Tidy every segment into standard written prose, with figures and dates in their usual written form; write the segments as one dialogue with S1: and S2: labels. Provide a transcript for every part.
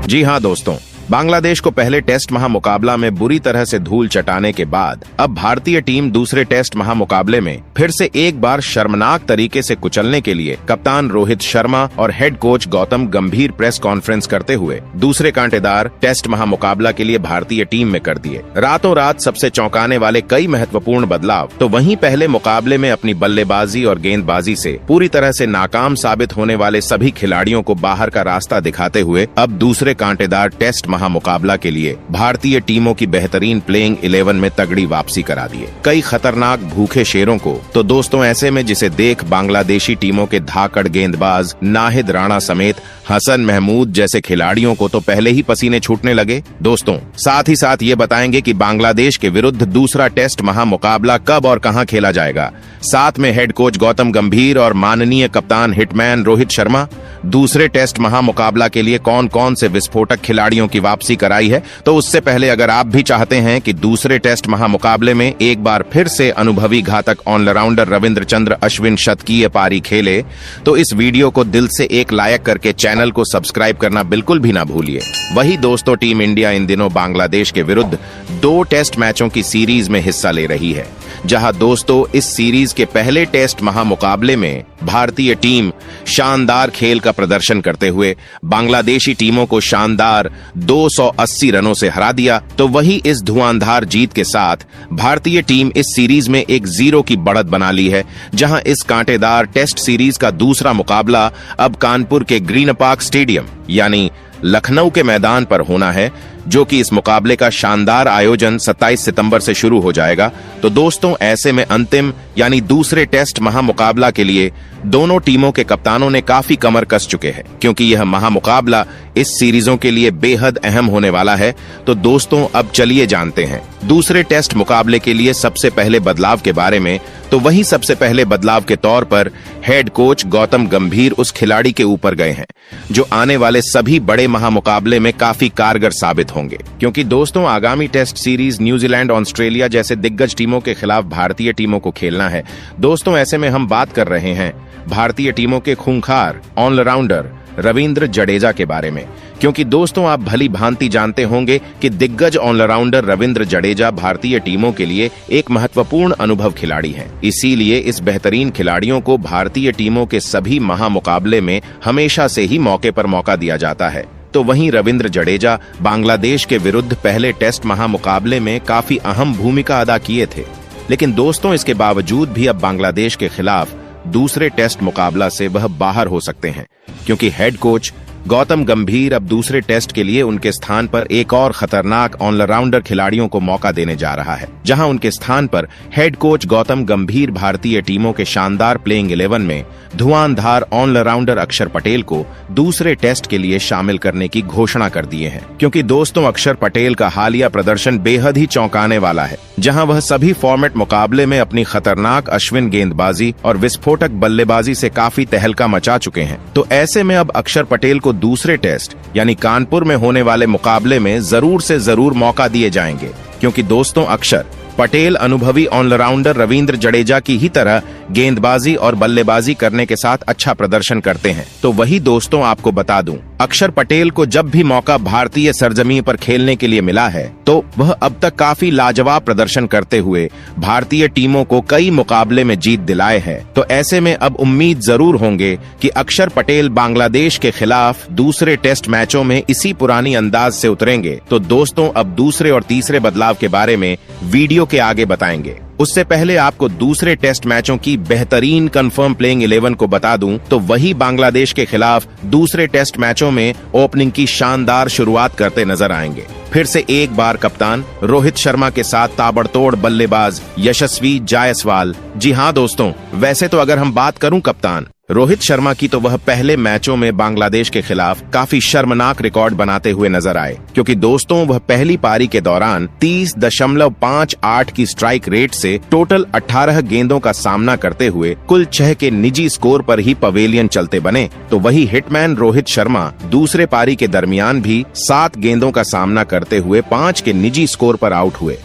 S1: जी हाँ दोस्तों, बांग्लादेश को पहले टेस्ट महामुकाबला में बुरी तरह से धूल चटाने के बाद अब भारतीय टीम दूसरे टेस्ट महामुकाबले में फिर से एक बार शर्मनाक तरीके से कुचलने के लिए कप्तान रोहित शर्मा और हेड कोच गौतम गंभीर प्रेस कॉन्फ्रेंस करते हुए दूसरे कांटेदार टेस्ट महामुकाबला के लिए भारतीय टीम में कर दिए। रातों रात सबसे चौंकाने वाले कई महत्वपूर्ण बदलाव तो वहीं पहले मुकाबले में अपनी बल्लेबाजी और गेंदबाजी से पूरी तरह से नाकाम साबित होने वाले सभी खिलाड़ियों को बाहर का रास्ता दिखाते हुए अब दूसरे कांटेदार टेस्ट महामुकाबला के लिए भारतीय टीमों की बेहतरीन प्लेइंग 11 में तगड़ी वापसी करा दिए। कई खतरनाक भूखे शेरों को तो दोस्तों ऐसे में जिसे देख बांग्लादेशी टीमों के धाकड़ गेंदबाज नाहिद राणा समेत हसन महमूद जैसे खिलाड़ियों को तो पहले ही पसीने छूटने लगे। दोस्तों साथ ही साथ ये बताएंगे कि बांग्लादेश के विरुद्ध दूसरा टेस्ट महामुकाबला कब और कहां खेला जाएगा। साथ में हेड कोच गौतम गंभीर और माननीय कप्तान हिटमैन रोहित शर्मा दूसरे टेस्ट महामुकाबला के लिए कौन कौन से विस्फोटक खिलाड़ियों की वापसी कराई है। तो उससे पहले अगर आप भी चाहते हैं कि दूसरे टेस्ट महामुकाबले में एक बार फिर से अनुभवी घातक ऑलराउंडर रविंद्रचंद्र अश्विन शतकीय पारी खेले तो इस वीडियो को दिल से एक लायक करके चैनल को सब्सक्राइब करना बिल्कुल भी ना भूलिए। वही दोस्तों टीम इंडिया इन दिनों बांग्लादेश के विरुद्ध 2 टेस्ट मैचों की सीरीज में हिस्सा ले रही है, जहां दोस्तों इस सीरीज के पहले टेस्ट महामुकाबले में भारतीय टीम शानदार खेल का प्रदर्शन करते हुए बांग्लादेशी टीमों को शानदार 280 रनों से हरा दिया। तो वही इस धुआंधार जीत के साथ भारतीय टीम इस सीरीज में एक 0 की बढ़त बना ली है, जहां इस कांटेदार टेस्ट सीरीज का दूसरा मुकाबला अब कानपुर के ग्रीन पार्क स्टेडियम यानी लखनऊ के मैदान पर होना है, जो कि इस मुकाबले का शानदार आयोजन 27 सितंबर से शुरू हो जाएगा। तो दोस्तों ऐसे में अंतिम यानी दूसरे टेस्ट महामुकाबला के लिए दोनों टीमों के कप्तानों ने काफी कमर कस चुके हैं, क्योंकि यह महामुकाबला इस सीरीजों के लिए बेहद अहम होने वाला है। तो दोस्तों अब चलिए जानते हैं दूसरे टेस्ट मुकाबले के लिए सबसे पहले बदलाव के बारे में। तो वही सबसे पहले बदलाव के तौर पर हेड कोच गौतम गंभीर उस खिलाड़ी के ऊपर गए हैं जो आने वाले सभी बड़े महामुकाबले में काफी कारगर साबित होंगे, क्योंकि दोस्तों आगामी टेस्ट सीरीज न्यूजीलैंड, ऑस्ट्रेलिया जैसे दिग्गज टीमों के खिलाफ भारतीय टीमों को खेलना है। दोस्तों ऐसे में हम बात कर रहे हैं भारतीय टीमों के खूंखार ऑलराउंडर रविंद्र जडेजा के बारे में, क्योंकि दोस्तों आप भली भांति जानते होंगे कि दिग्गज ऑलराउंडर रविंद्र जडेजा भारतीय टीमों के लिए एक महत्वपूर्ण अनुभव खिलाड़ी हैं। इसीलिए इस बेहतरीन खिलाड़ियों को भारतीय टीमों के सभी महामुकाबले में हमेशा से ही मौके पर मौका दिया जाता है। तो वहीं रविंद्र जडेजा बांग्लादेश के विरुद्ध पहले टेस्ट महामुकाबले में काफी अहम भूमिका अदा किए थे, लेकिन दोस्तों इसके बावजूद भी अब बांग्लादेश के खिलाफ दूसरे टेस्ट मुकाबला से वह बाहर हो सकते हैं, क्योंकि हेड कोच गौतम गंभीर अब दूसरे टेस्ट के लिए उनके स्थान पर एक और खतरनाक ऑलराउंडर खिलाड़ियों को मौका देने जा रहा है, जहां उनके स्थान पर हेड कोच गौतम गंभीर भारतीय टीमों के शानदार प्लेइंग 11 में धुआंधार ऑलराउंडर अक्षर पटेल को दूसरे टेस्ट के लिए शामिल करने की घोषणा कर दिए हैं। क्योंकि दोस्तों अक्षर पटेल का हालिया प्रदर्शन बेहद ही चौंकाने वाला है, जहां वह सभी फॉर्मेट मुकाबले में अपनी खतरनाक अश्विन गेंदबाजी और विस्फोटक बल्लेबाजी से काफी तहलका मचा चुके हैं। तो ऐसे में अब अक्षर पटेल को दूसरे टेस्ट यानी कानपुर में होने वाले मुकाबले में जरूर से जरूर मौका दिए जाएंगे, क्योंकि दोस्तों अक्षर पटेल अनुभवी ऑलराउंडर रविंद्र जडेजा की ही तरह गेंदबाजी और बल्लेबाजी करने के साथ अच्छा प्रदर्शन करते हैं। तो वही दोस्तों आपको बता दूं, अक्षर पटेल को जब भी मौका भारतीय सरजमीं पर खेलने के लिए मिला है तो वह अब तक काफी लाजवाब प्रदर्शन करते हुए भारतीय टीमों को कई मुकाबले में जीत दिलाए हैं। तो ऐसे में अब उम्मीद जरूर होंगे कि अक्षर पटेल बांग्लादेश के खिलाफ दूसरे टेस्ट मैचों में इसी पुरानी अंदाज से उतरेंगे। तो दोस्तों अब दूसरे और तीसरे बदलाव के बारे में वीडियो के आगे बताएंगे। उससे पहले आपको दूसरे टेस्ट मैचों की बेहतरीन कंफर्म प्लेइंग 11 को बता दूं तो वही बांग्लादेश के खिलाफ दूसरे टेस्ट मैचों में ओपनिंग की शानदार शुरुआत करते नजर आएंगे। फिर से एक बार कप्तान रोहित शर्मा के साथ ताबड़तोड़ बल्लेबाज यशस्वी जायसवाल। जी हाँ दोस्तों, वैसे तो अगर हम बात करूं कप्तान रोहित शर्मा की तो वह पहले मैचों में बांग्लादेश के खिलाफ काफी शर्मनाक रिकॉर्ड बनाते हुए नजर आए, क्योंकि दोस्तों वह पहली पारी के दौरान 30.58 की स्ट्राइक रेट से टोटल 18 गेंदों का सामना करते हुए कुल 6 के निजी स्कोर पर ही पवेलियन चलते बने। तो वही हिटमैन रोहित शर्मा दूसरे पारी के दरमियान भी 7 गेंदों का सामना करते हुए 5 के निजी स्कोर पर आउट हुए।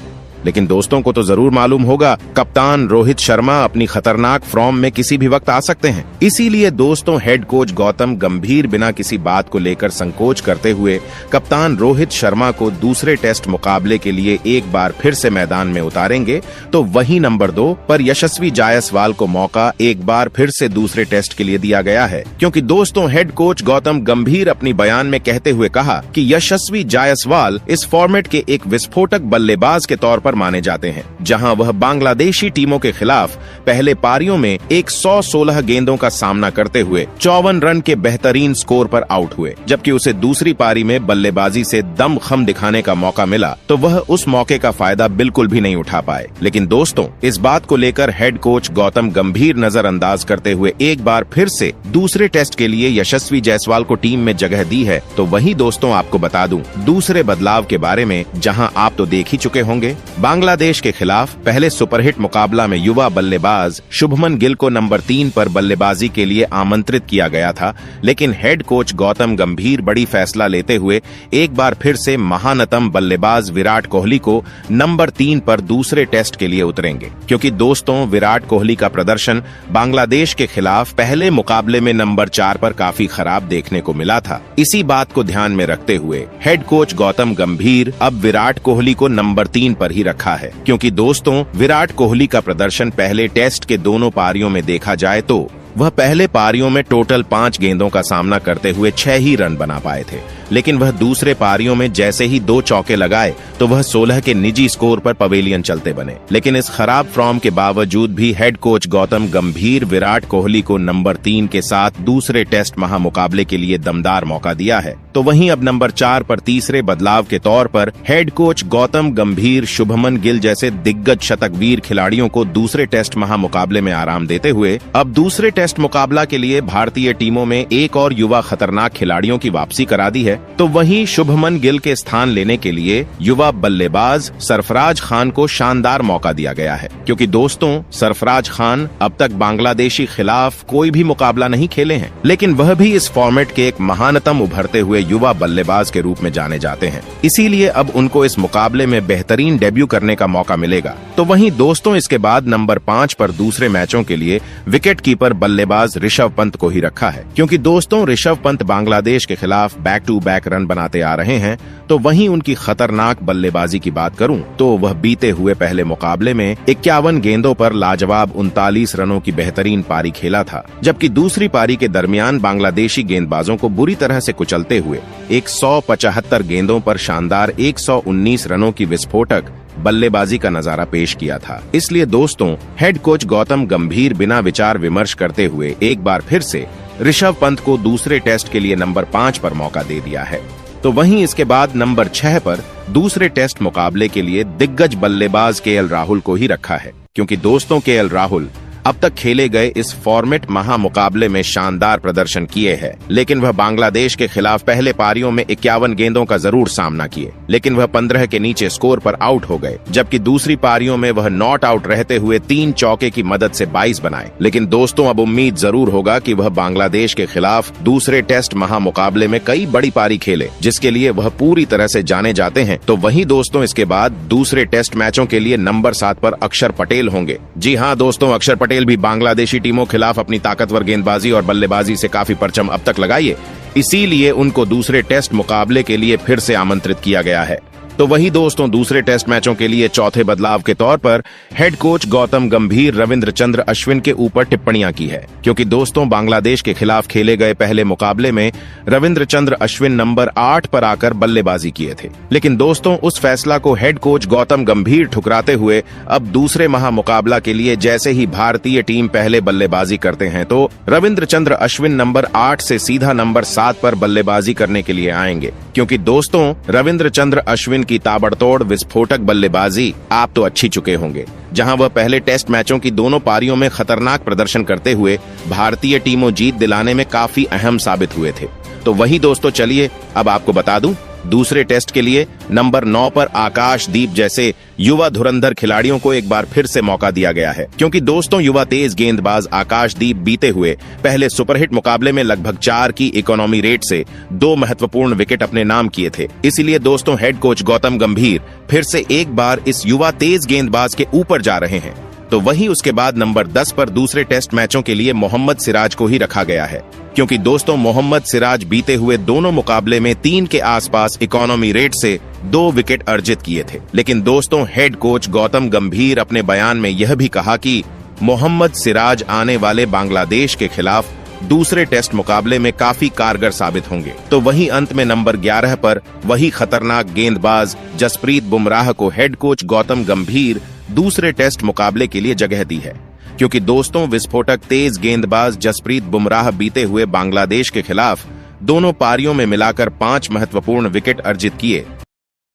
S1: लेकिन दोस्तों को तो जरूर मालूम होगा, कप्तान रोहित शर्मा अपनी खतरनाक फॉर्म में किसी भी वक्त आ सकते हैं। इसीलिए दोस्तों हेड कोच गौतम गंभीर बिना किसी बात को लेकर संकोच करते हुए कप्तान रोहित शर्मा को दूसरे टेस्ट मुकाबले के लिए एक बार फिर से मैदान में उतारेंगे। तो वहीं नंबर 2 पर यशस्वी जायसवाल को मौका एक बार फिर से दूसरे टेस्ट के लिए दिया गया है, क्योंकि दोस्तों हेड कोच गौतम गंभीर अपनी बयान में कहते हुए कहा कि यशस्वी जायसवाल इस फॉर्मेट के एक विस्फोटक बल्लेबाज के तौर पर माने जाते हैं, जहां वह बांग्लादेशी टीमों के खिलाफ पहले पारियों में 116 गेंदों का सामना करते हुए 54 रन के बेहतरीन स्कोर पर आउट हुए, जबकि उसे दूसरी पारी में बल्लेबाजी से दमखम दिखाने का मौका मिला तो वह उस मौके का फायदा बिल्कुल भी नहीं उठा पाए। लेकिन दोस्तों इस बात को लेकर हेड कोच गौतम गंभीर नजरअंदाज करते हुए एक बार फिर से दूसरे टेस्ट के लिए यशस्वी जायसवाल को टीम में जगह दी है। तो वही दोस्तों आपको बता दूं दूसरे बदलाव के बारे में, जहां आप तो देख ही चुके होंगे, बांग्लादेश के खिलाफ पहले सुपरहिट मुकाबला में युवा बल्लेबाज शुभमन गिल को नंबर 3 पर बल्लेबाजी के लिए आमंत्रित किया गया था। लेकिन हेड कोच गौतम गंभीर बड़ी फैसला लेते हुए एक बार फिर से महानतम बल्लेबाज विराट कोहली को नंबर 3 पर दूसरे टेस्ट के लिए उतरेंगे, क्योंकि दोस्तों विराट कोहली का प्रदर्शन बांग्लादेश के खिलाफ पहले मुकाबले में नंबर 4 पर काफी खराब देखने को मिला था। इसी बात को ध्यान में रखते हुए हेड कोच गौतम गंभीर अब विराट कोहली को नंबर 3 पर ही रखा है, क्योंकि दोस्तों विराट कोहली का प्रदर्शन पहले टेस्ट के दोनों पारियों में देखा जाए तो वह पहले पारियों में टोटल 5 गेंदों का सामना करते हुए 6 ही रन बना पाए थे, लेकिन वह दूसरे पारियों में जैसे ही 2 चौके लगाए तो वह 16 के निजी स्कोर पर पवेलियन चलते बने। लेकिन इस खराब फॉर्म के बावजूद भी हेड कोच गौतम गंभीर विराट कोहली को नंबर 3 के साथ दूसरे टेस्ट महामुकाबले के लिए दमदार मौका दिया है। तो वहीं अब नंबर 4 पर तीसरे बदलाव के तौर पर हेड कोच गौतम गंभीर शुभमन गिल जैसे दिग्गज शतकवीर खिलाड़ियों को दूसरे टेस्ट महामुकाबले में आराम देते हुए अब दूसरे टेस्ट मुकाबला के लिए भारतीय टीमों में एक और युवा खतरनाक खिलाड़ियों की वापसी करा दी है। तो वहीं शुभमन गिल के स्थान लेने के लिए युवा बल्लेबाज सरफराज खान को शानदार मौका दिया गया है, क्योंकि दोस्तों सरफराज खान अब तक बांग्लादेशी खिलाफ कोई भी मुकाबला नहीं खेले हैं, लेकिन वह भी इस फॉर्मेट के एक महानतम उभरते हुए युवा बल्लेबाज के रूप में जाने जाते हैं। इसीलिए अब उनको इस मुकाबले में बेहतरीन डेब्यू करने का मौका मिलेगा। तो वहीं दोस्तों इसके बाद नंबर 5 पर दूसरे मैचों के लिए विकेट कीपर बल्लेबाज ऋषभ पंत को ही रखा है, क्योंकि दोस्तों ऋषभ पंत बांग्लादेश के खिलाफ बैक टू बैक रन बनाते आ रहे हैं। तो वहीं उनकी खतरनाक बल्लेबाजी की बात करूं तो वह बीते हुए पहले मुकाबले में 51 गेंदों पर लाजवाब 39 रनों की बेहतरीन पारी खेला था, जबकि दूसरी पारी के दरमियान बांग्लादेशी गेंदबाजों को बुरी तरह से कुचलते हुए 175 गेंदों पर शानदार 119 रनों की विस्फोटक बल्लेबाजी का नजारा पेश किया था। इसलिए दोस्तों हेड कोच गौतम गंभीर बिना विचार विमर्श करते हुए एक बार फिर से ऋषभ पंत को दूसरे टेस्ट के लिए नंबर 5 पर मौका दे दिया है। तो वहीं इसके बाद नंबर 6 पर दूसरे टेस्ट मुकाबले के लिए दिग्गज बल्लेबाज केएल राहुल को ही रखा है, क्योंकि दोस्तों केएल राहुल अब तक खेले गए इस फॉर्मेट महामुकाबले में शानदार प्रदर्शन किए हैं, लेकिन वह बांग्लादेश के खिलाफ पहले पारियों में 51 गेंदों का जरूर सामना किए, लेकिन वह 15 के नीचे स्कोर पर आउट हो गए, जबकि दूसरी पारियों में वह नॉट आउट रहते हुए 3 चौके की मदद से 22 बनाए। लेकिन दोस्तों अब उम्मीद जरूर होगा कि वह बांग्लादेश के खिलाफ दूसरे टेस्ट महामुकाबले में कई बड़ी पारी खेले, जिसके लिए वह पूरी तरह से जाने जाते हैं। तो वहीं दोस्तों इसके बाद दूसरे टेस्ट मैचों के लिए नंबर 7 पर अक्षर पटेल होंगे। जी हाँ दोस्तों, अक्षर पटेल भी बांग्लादेशी टीमों खिलाफ अपनी ताकतवर गेंदबाजी और बल्लेबाजी से काफी परचम अब तक लगाई, इसीलिए उनको दूसरे टेस्ट मुकाबले के लिए फिर से आमंत्रित किया गया है। तो वही दोस्तों दूसरे टेस्ट मैचों के लिए चौथे बदलाव के तौर पर हेड कोच गौतम गंभीर रविंद्र चंद्र अश्विन के ऊपर टिप्पणियां की है, क्योंकि दोस्तों बांग्लादेश के खिलाफ खेले गए पहले मुकाबले में रविंद्र चंद्र अश्विन नंबर 8 पर आकर बल्लेबाजी किए थे। लेकिन दोस्तों उस फैसला को हेड कोच गौतम गंभीर ठुकराते हुए अब दूसरे महामुकाबला के लिए जैसे ही भारतीय टीम पहले बल्लेबाजी करते हैं तो रविंद्र चंद्र अश्विन नंबर 8 से सीधा नंबर 7 पर बल्लेबाजी करने के लिए आएंगे, क्योंकि दोस्तों रविंद्र चंद्र अश्विन की ताबड़तोड़ विस्फोटक बल्लेबाजी आप तो अच्छी चुके होंगे, जहां वह पहले टेस्ट मैचों की दोनों पारियों में खतरनाक प्रदर्शन करते हुए भारतीय टीमों जीत दिलाने में काफी अहम साबित हुए थे। तो वही दोस्तों चलिए अब आपको बता दूं दूसरे टेस्ट के लिए नंबर 9 पर आकाशदीप जैसे युवा धुरंधर खिलाड़ियों को एक बार फिर से मौका दिया गया है, क्योंकि दोस्तों युवा तेज गेंदबाज आकाशदीप बीते हुए पहले सुपरहिट मुकाबले में लगभग 4 की इकोनॉमी रेट से 2 महत्वपूर्ण विकेट अपने नाम किए थे। इसीलिए दोस्तों हेड कोच गौतम गंभीर फिर से एक बार इस युवा तेज गेंदबाज के ऊपर जा रहे हैं। तो वहीं उसके बाद नंबर 10 पर दूसरे टेस्ट मैचों के लिए मोहम्मद सिराज को ही रखा गया है, क्योंकि दोस्तों मोहम्मद सिराज बीते हुए दोनों मुकाबले में 3 के आसपास इकोनॉमी रेट से 2 विकेट अर्जित किए थे। लेकिन दोस्तों हेड कोच गौतम गंभीर अपने बयान में यह भी कहा कि मोहम्मद सिराज आने वाले बांग्लादेश के खिलाफ दूसरे टेस्ट मुकाबले में काफी कारगर साबित होंगे। तो वहीं अंत में नंबर 11 पर वही खतरनाक गेंदबाज जसप्रीत बुमराह को हेड कोच गौतम गंभीर दूसरे टेस्ट मुकाबले के लिए जगह दी है, क्योंकि दोस्तों विस्फोटक तेज गेंदबाज जसप्रीत बुमराह बीते हुए बांग्लादेश के खिलाफ दोनों पारियों में मिलाकर 5 महत्वपूर्ण विकेट अर्जित किए